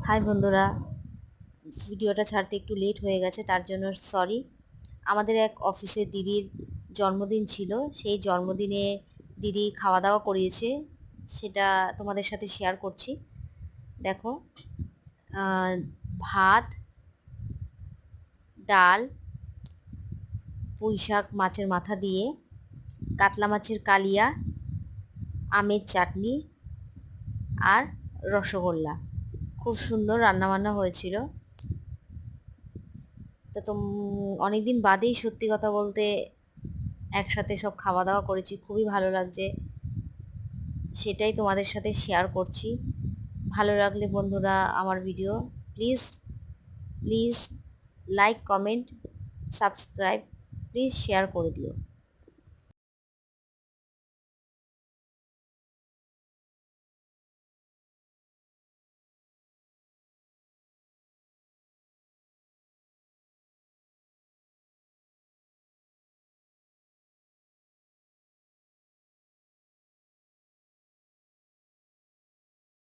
High বন্ধুরা, ভিডিওটা ছাড়তে একটু লেট হয়ে গেছে, তার জন্য সরি। আমাদের এক অফিসের দিদির জন্মদিন ছিল। সেই জন্মদিনে দিদি খাওয়া দাওয়া করিয়েছে, সেটা তোমাদের সাথে শেয়ার করছি। দেখো, ভাত, ডাল, পুঁই শাক মাছের মাথা দিয়ে, কাতলা মাছের কালিয়া, আমের চাটনি আর রসগোল্লা। খুব সুন্দর রান্নাবান্না হয়েছিল। তো অনেকদিন বাদেই সত্যি কথা বলতে একসাথে সব খাওয়া দাওয়া করেছি, খুবই ভালো লাগছে, সেটাই তোমাদের সাথে শেয়ার করছি। ভালো লাগলে বন্ধুরা আমার video please please like, comment, subscribe, please share করে দিও।